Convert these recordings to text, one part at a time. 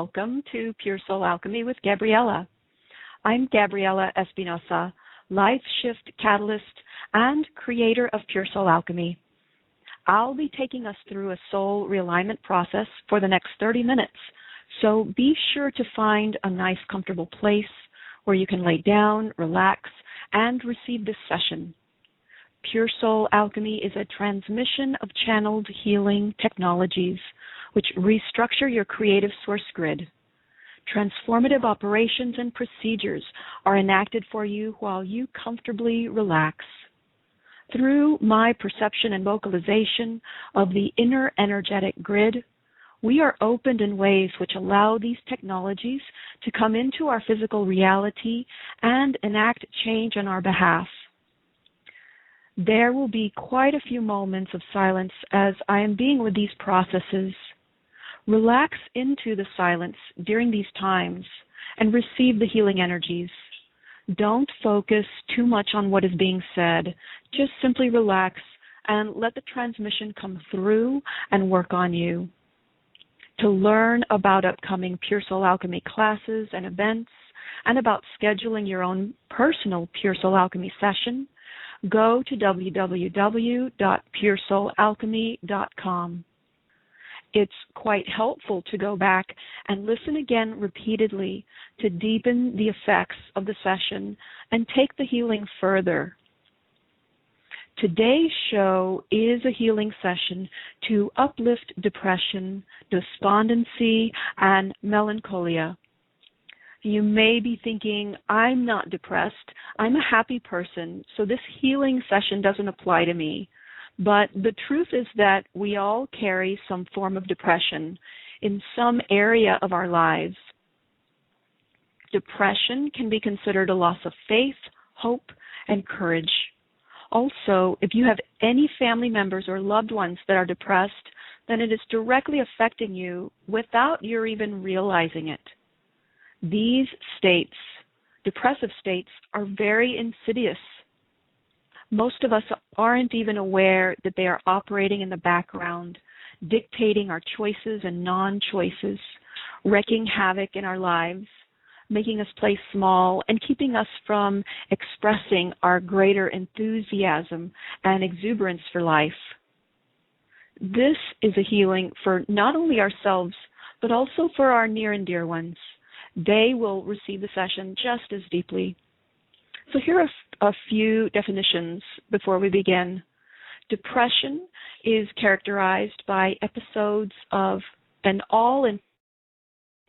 welcome to Pure Soul Alchemy with Gabriella. I'm Gabriella Espinosa, life shift catalyst and creator of Pure Soul Alchemy. I'll be taking us through a soul realignment process for the next 30 minutes, so be sure to find a nice, comfortable place where you can lay down, relax, and receive this session. Pure Soul Alchemy is a transmission of channeled healing technologies which restructure your creative source grid. Transformative operations and procedures are enacted for you while you comfortably relax. Through my perception and vocalization of the inner energetic grid, we are opened in ways which allow these technologies to come into our physical reality and enact change on our behalf. There will be quite a few moments of silence as I am being with these processes. Relax into the silence during these times and receive the healing energies. Don't focus too much on what is being said. Just simply relax and let the transmission come through and work on you. To learn about upcoming Pure Soul Alchemy classes and events and about scheduling your own personal Pure Soul Alchemy session, go to www.puresoulalchemy.com. It's quite helpful to go back and listen again repeatedly to deepen the effects of the session and take the healing further. Today's show is a healing session to uplift depression, despondency, and melancholia. You may be thinking, I'm not depressed, I'm a happy person, so this healing session doesn't apply to me. But the truth is that we all carry some form of depression in some area of our lives. Depression can be considered a loss of faith, hope, and courage. Also, if you have any family members or loved ones that are depressed, then it is directly affecting you without your even realizing it. These states, depressive states, are very insidious. Most of us aren't even aware that they are operating in the background, dictating our choices and non-choices, wreaking havoc in our lives, making us play small, and keeping us from expressing our greater enthusiasm and exuberance for life. This is a healing for not only ourselves, but also for our near and dear ones. They will receive the session just as deeply. So here are a few definitions before we begin. Depression is characterized by episodes of an all-in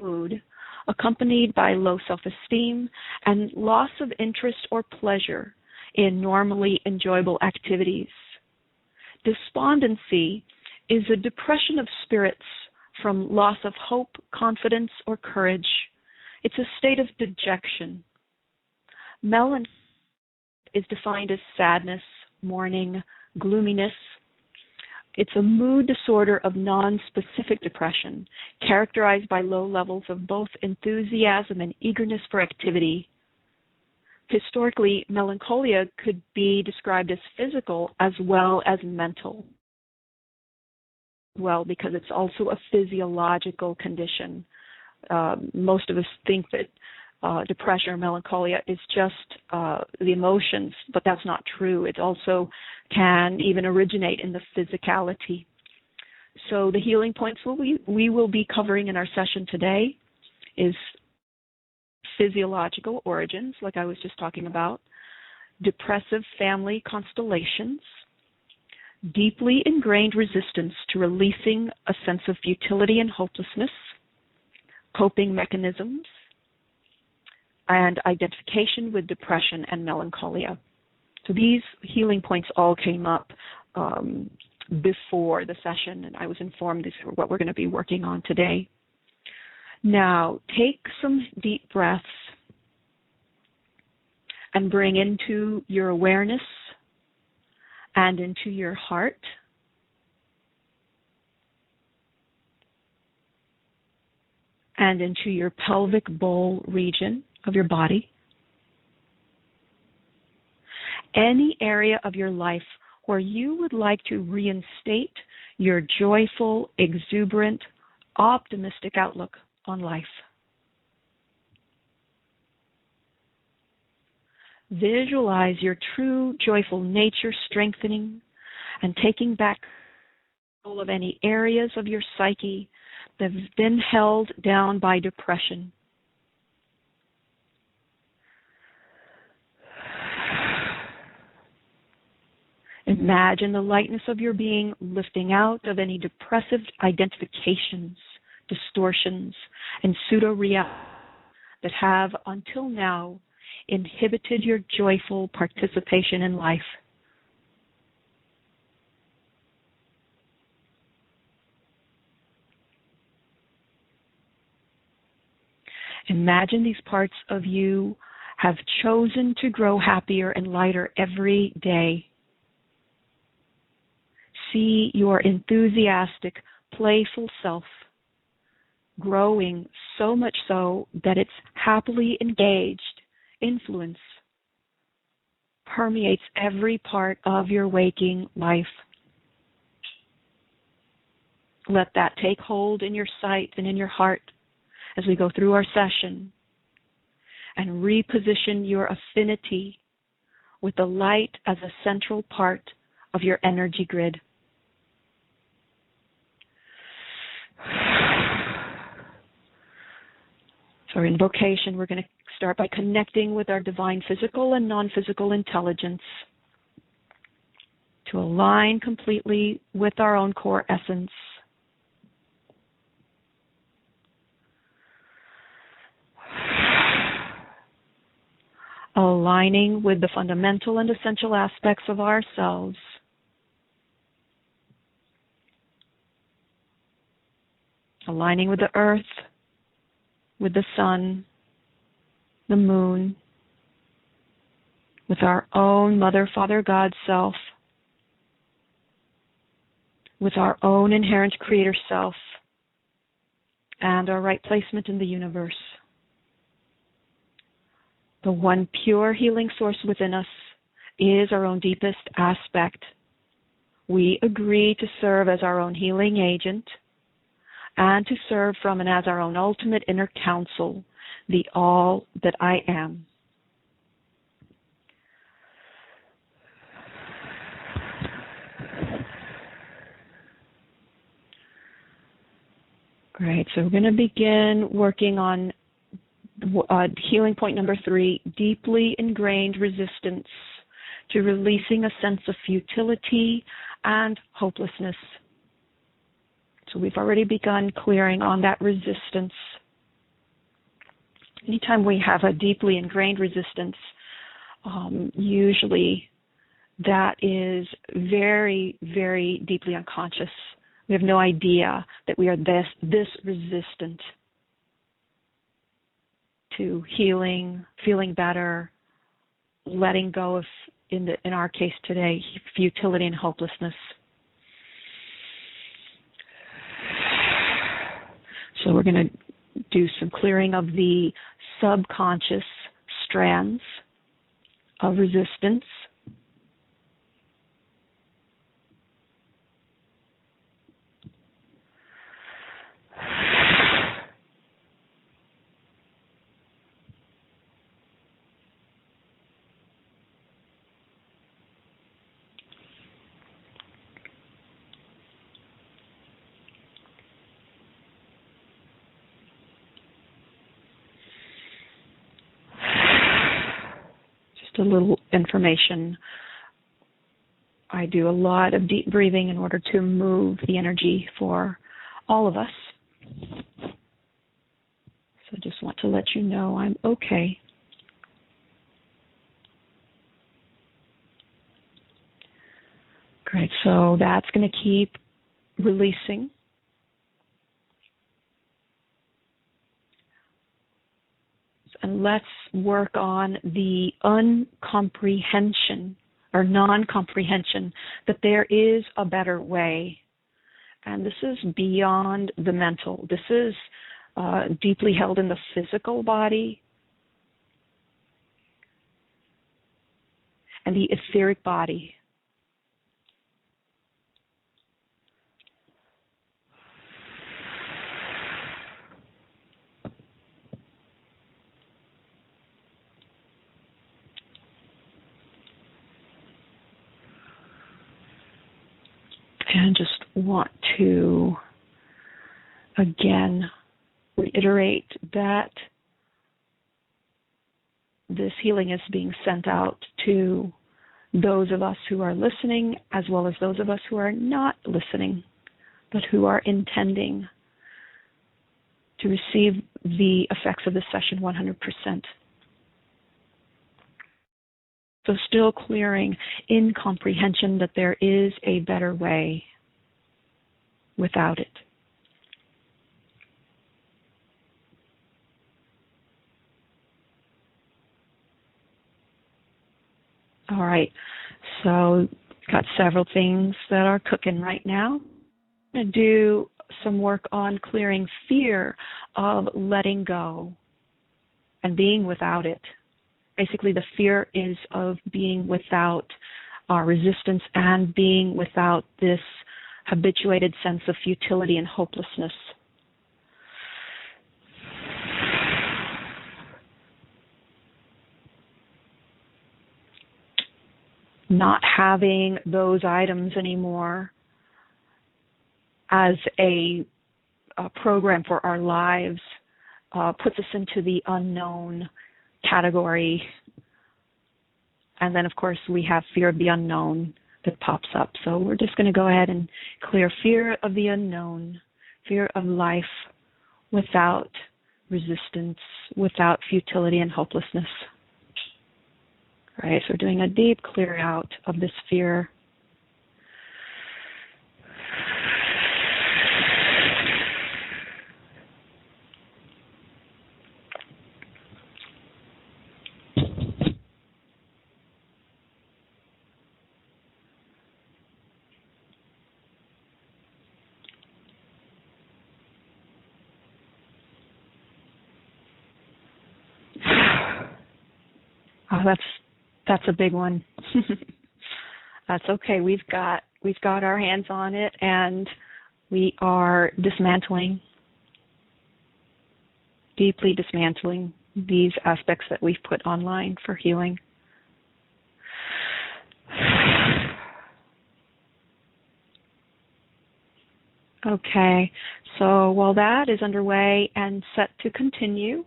mood, accompanied by low self-esteem and loss of interest or pleasure in normally enjoyable activities. Despondency is a depression of spirits from loss of hope, confidence, or courage. It's a state of dejection. Melancholia is defined as sadness, mourning, gloominess. It's a mood disorder of non-specific depression, characterized by low levels of both enthusiasm and eagerness for activity. Historically, melancholia could be described as physical as well as mental. Well, because it's also a physiological condition. Most of us think that depression or melancholia is just the emotions, but that's not true. It also can even originate in the physicality. So the healing points we will be covering in our session today is physiological origins, like I was just talking about, depressive family constellations, deeply ingrained resistance to releasing a sense of futility and hopelessness, coping mechanisms, and identification with depression and melancholia. So these healing points all came up before the session, and I was informed these are what we're going to be working on today. Now, take some deep breaths and bring into your awareness and into your heart and into your pelvic bowl region of your body. Any area of your life where you would like to reinstate your joyful, exuberant, optimistic outlook on life. Visualize your true joyful nature strengthening and taking back control of any areas of your psyche that have been held down by depression. Imagine the lightness of your being lifting out of any depressive identifications, distortions, and pseudo-realities that have, until now, inhibited your joyful participation in life. Imagine these parts of you have chosen to grow happier and lighter every day. See your enthusiastic, playful self growing so much so that its happily engaged influence permeates every part of your waking life. Let that take hold in your sight and in your heart as we go through our session, and reposition your affinity with the light as a central part of your energy grid. So in vocation, we're going to start by connecting with our divine physical and non-physical intelligence to align completely with our own core essence. Aligning with the fundamental and essential aspects of ourselves. Aligning with the earth, with the sun, the moon, with our own Mother, Father, God self, with our own inherent creator self, and our right placement in the universe. The one pure healing source within us is our own deepest aspect. We agree to serve as our own healing agent and to serve from and as our own ultimate inner counsel, the all that I am. Great, so we're going to begin working on healing point number 3, deeply ingrained resistance to releasing a sense of futility and hopelessness. So we've already begun clearing on that resistance. Anytime we have a deeply ingrained resistance, usually that is very, very deeply unconscious. We have no idea that we are this resistant to healing, feeling better, letting go of, in our case today, futility and hopelessness. So we're going to do some clearing of the subconscious strands of resistance. A little information. I do a lot of deep breathing in order to move the energy for all of us. So I just want to let you know I'm okay. Great, so that's going to keep releasing. And let's work on the uncomprehension or non-comprehension that there is a better way. And this is beyond the mental. This is deeply held in the physical body and the etheric body. And just want to, again, reiterate that this healing is being sent out to those of us who are listening, as well as those of us who are not listening, but who are intending to receive the effects of this session 100%. So still clearing in comprehension that there is a better way without it. All right, so got several things that are cooking right now. I'm going to do some work on clearing fear of letting go and being without it. Basically, the fear is of being without our resistance and being without this habituated sense of futility and hopelessness. Not having those items anymore as a program for our lives puts us into the unknown category. And then, of course, we have fear of the unknown that pops up. So we're just going to go ahead and clear fear of the unknown, fear of life without resistance, without futility and hopelessness. All right, so we're doing a deep clear out of this fear. Oh, that's a big one. That's okay. We've got our hands on it, and we are dismantling, deeply dismantling these aspects that we've put online for healing. Okay, so while that is underway and set to continue,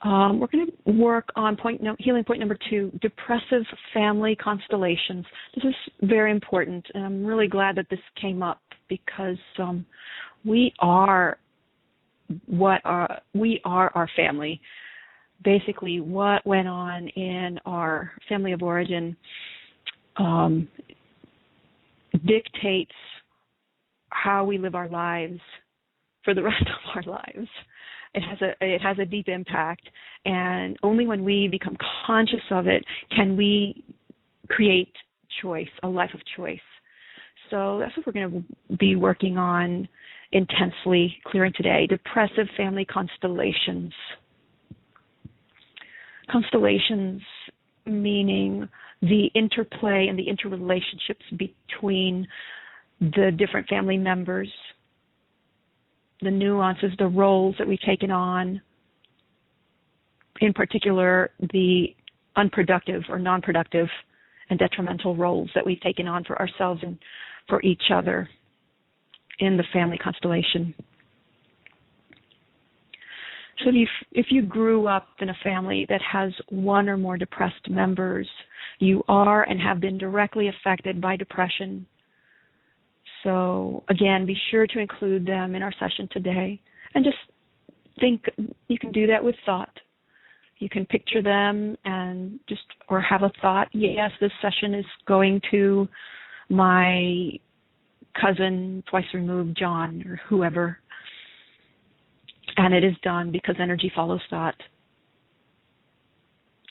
we're going to work on healing point number 2, depressive family constellations. This is very important, and I'm really glad that this came up because we are our family. Basically, what went on in our family of origin dictates how we live our lives for the rest of our lives. It has a deep impact, and only when we become conscious of it can we create choice, a life of choice. So that's what we're going to be working on intensely, clearing today. Depressive family constellations. Constellations meaning the interplay and the interrelationships between the different family members, the nuances, the roles that we've taken on, in particular, the unproductive or non-productive and detrimental roles that we've taken on for ourselves and for each other in the family constellation. So if you grew up in a family that has one or more depressed members, you are and have been directly affected by depression. So again, be sure to include them in our session today. And just think, you can do that with thought. You can picture them and or have a thought, yes, this session is going to my cousin, twice removed, John, or whoever. And it is done because energy follows thought.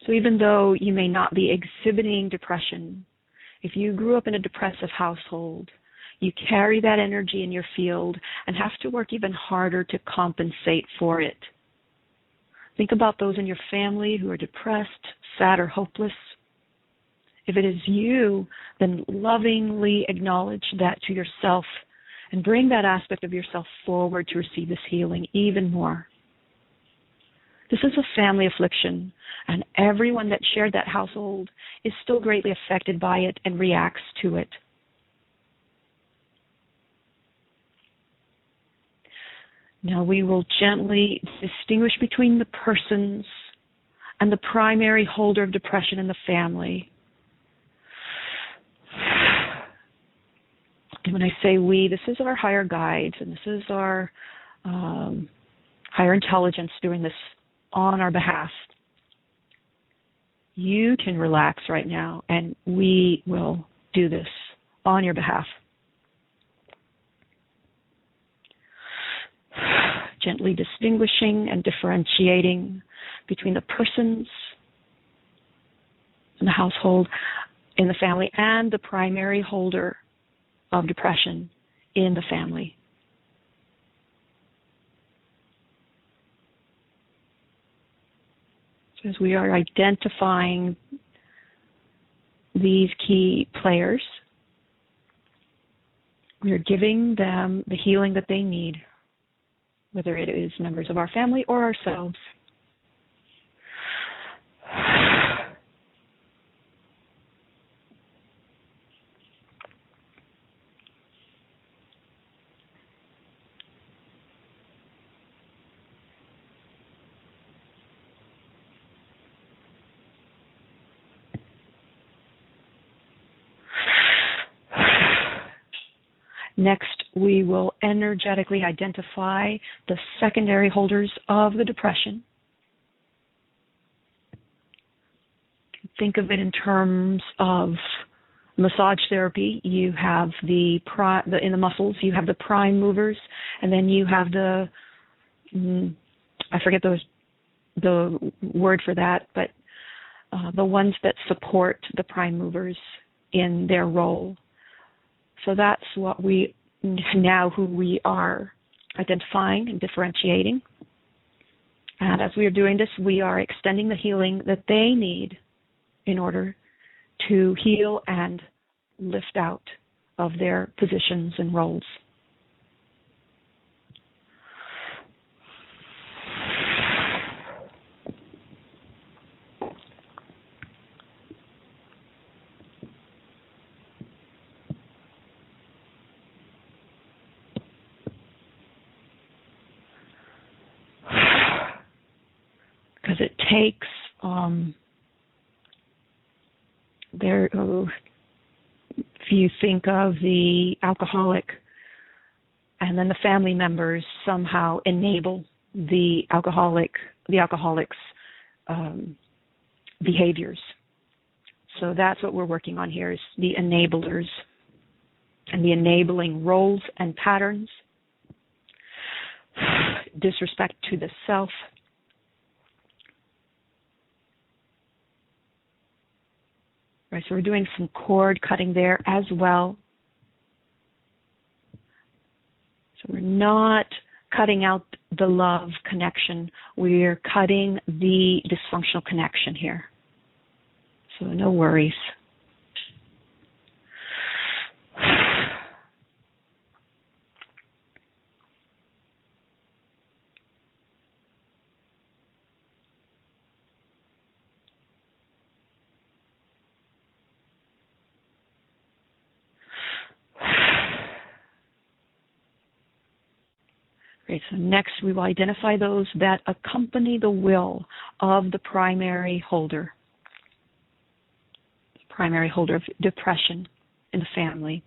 So even though you may not be exhibiting depression, if you grew up in a depressive household, you carry that energy in your field and have to work even harder to compensate for it. Think about those in your family who are depressed, sad, or hopeless. If it is you, then lovingly acknowledge that to yourself and bring that aspect of yourself forward to receive this healing even more. This is a family affliction, and everyone that shared that household is still greatly affected by it and reacts to it. Now we will gently distinguish between the persons and the primary holder of depression in the family. And when I say we, this is our higher guides, and this is our higher intelligence doing this on our behalf. You can relax right now, and we will do this on your behalf. Gently distinguishing and differentiating between the persons in the household, in the family, and the primary holder of depression in the family. So as we are identifying these key players, we are giving them the healing that they need, whether it is members of our family or ourselves. Next, we will energetically identify the secondary holders of the depression. Think of it in terms of massage therapy. You have in the muscles, you have the prime movers, and then you have the I forget the word for that, but the ones that support the prime movers in their role. So that's what who we are identifying and differentiating. And as we are doing this, we are extending the healing that they need in order to heal and lift out of their positions and roles. Because it takes if you think of the alcoholic and then the family members somehow enable the alcoholic's behaviors. So that's what we're working on here, is the enablers and the enabling roles and patterns, disrespect to the self, right, so we're doing some cord cutting there as well. So we're not cutting out the love connection. We're cutting the dysfunctional connection here. So no worries. Okay, so next we will identify those that accompany the will of the primary holder of depression in the family.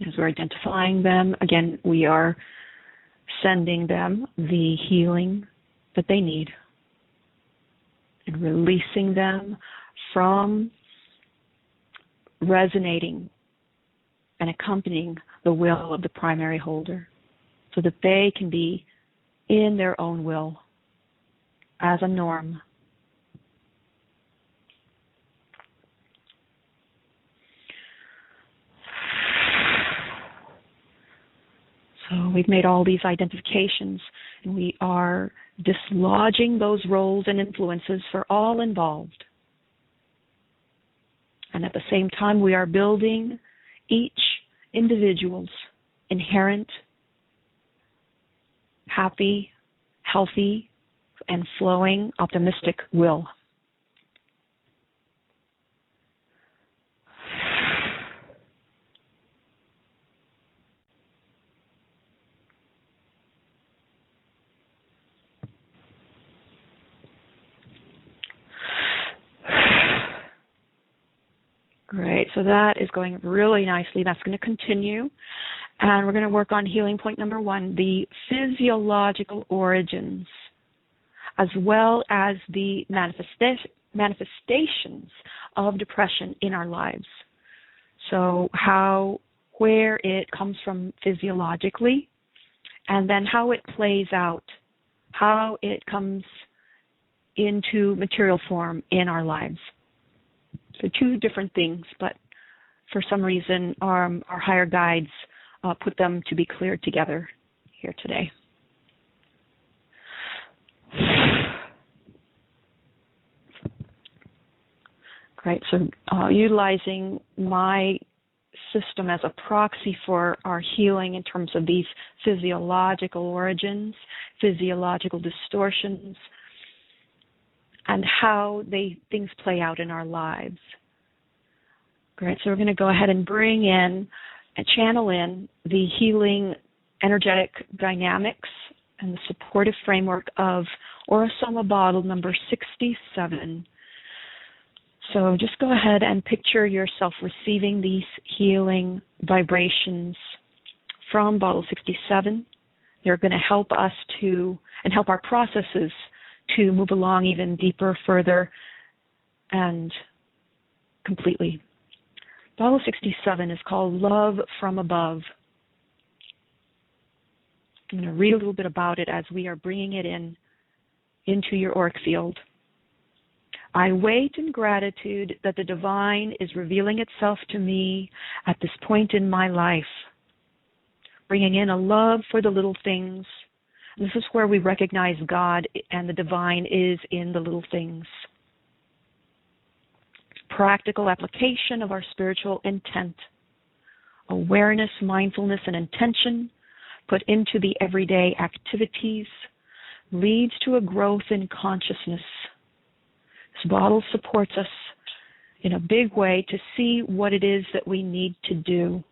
As we're identifying them, again, we are sending them the healing that they need and releasing them from resonating and accompanying the will of the primary holder so that they can be in their own will as a norm. So we've made all these identifications, and we are dislodging those roles and influences for all involved. And at the same time, we are building each individual's inherent, happy, healthy, and flowing, optimistic will. Great. So that is going really nicely. That's going to continue. And we're going to work on healing point number 1, the physiological origins, as well as the manifestations of depression in our lives. So where it comes from physiologically, and then how it plays out, how it comes into material form in our lives. So 2 different things, but for some reason our higher guides put them to be cleared together here today. Great. So utilizing my system as a proxy for our healing in terms of these physiological origins, physiological distortions, and how things play out in our lives. Great. So we're going to go ahead and bring in and channel in the healing energetic dynamics and the supportive framework of Aura Soma bottle number 67. So just go ahead and picture yourself receiving these healing vibrations from bottle 67. They're going to help us and help our processes to move along even deeper, further, and completely. Bottle 67 is called Love from Above. I'm going to read a little bit about it as we are bringing it into your auric field. I wait in gratitude that the divine is revealing itself to me at this point in my life, bringing in a love for the little things. This is where we recognize God and the divine is in the little things. Practical application of our spiritual intent, awareness, mindfulness, and intention put into the everyday activities leads to a growth in consciousness. This bottle supports us in a big way to see what it is that we need to do,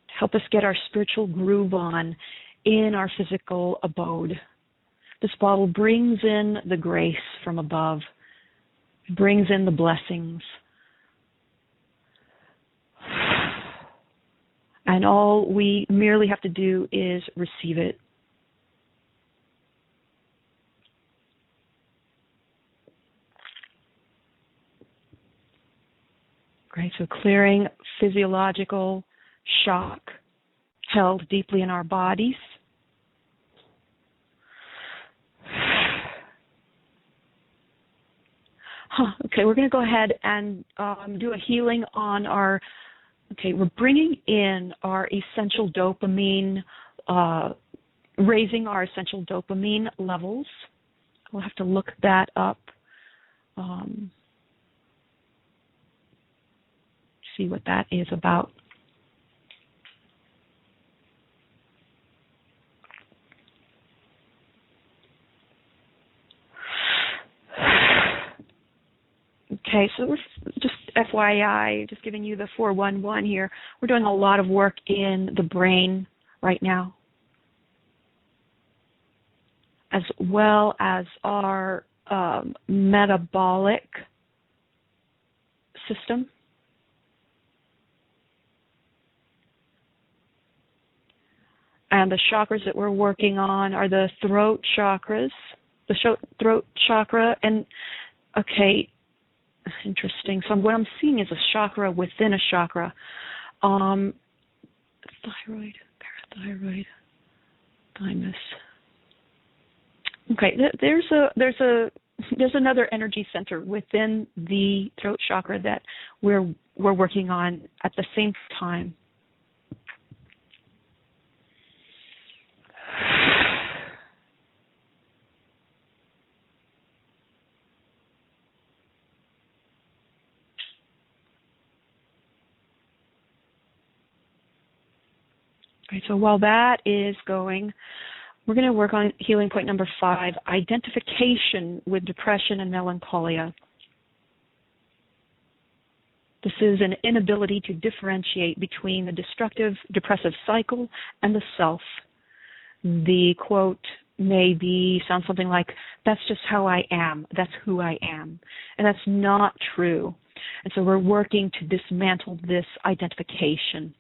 to help us get our spiritual groove on in our physical abode. This bottle brings in the grace from above, brings in the blessings. And all we merely have to do is receive it. Great, so clearing physiological shock held deeply in our bodies. Okay, we're going to go ahead and do a healing on our, we're bringing in our essential dopamine, raising our essential dopamine levels. We'll have to look that up. See what that is about. Okay, so we're just FYI, just giving you the 411 here. We're doing a lot of work in the brain right now, as well as our metabolic system. And the chakras that we're working on are the throat chakras, the throat chakra, and interesting. So what I'm seeing is a chakra within a chakra. Thyroid, parathyroid, thymus. Okay, there's another energy center within the throat chakra that we're working on at the same time. Right, so while that is going, we're going to work on healing point number 5, identification with depression and melancholia. This is an inability to differentiate between the destructive, depressive cycle and the self. The quote may sound something like, "That's just how I am. That's who I am." And that's not true. And so we're working to dismantle this identification.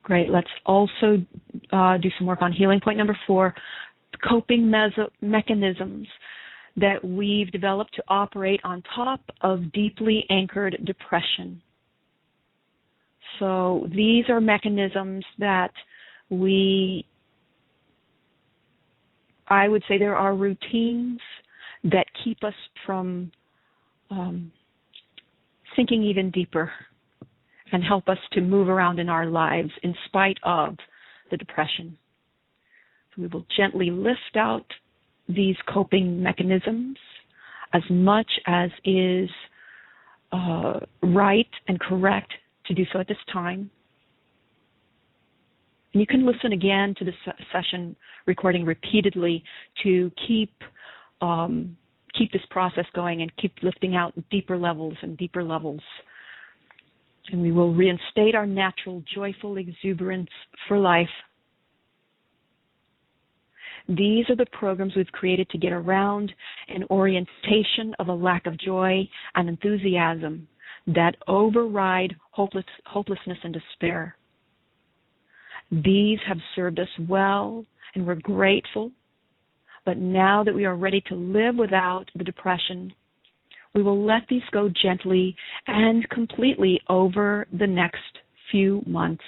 Great. Let's also do some work on healing point number 4, coping mechanisms that we've developed to operate on top of deeply anchored depression. So these are mechanisms that I would say there are routines that keep us from sinking even deeper and help us to move around in our lives in spite of the depression. So we will gently lift out these coping mechanisms as much as is right and correct to do so at this time. And you can listen again to the session recording repeatedly to keep this process going and keep lifting out deeper levels and deeper levels. And we will reinstate our natural, joyful exuberance for life. These are the programs we've created to get around an orientation of a lack of joy and enthusiasm that override hopelessness and despair. These have served us well, and we're grateful. But now that we are ready to live without the depression, we will let these go gently and completely over the next few months.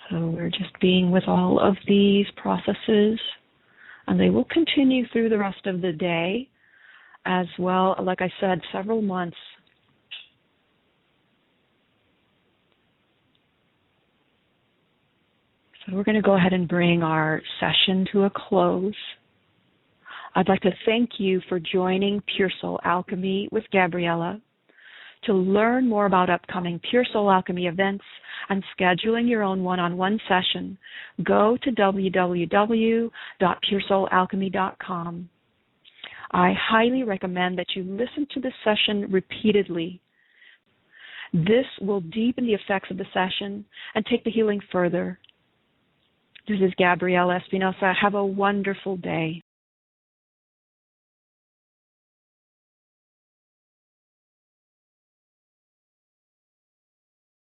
So we're just being with all of these processes, and they will continue through the rest of the day as well, like I said, several months. So we're going to go ahead and bring our session to a close. I'd like to thank you for joining Pure Soul Alchemy with Gabriella. To learn more about upcoming Pure Soul Alchemy events and scheduling your own one-on-one session, go to www.puresoulalchemy.com. I highly recommend that you listen to this session repeatedly. This will deepen the effects of the session and take the healing further. This is Gabriella Espinosa. Have a wonderful day.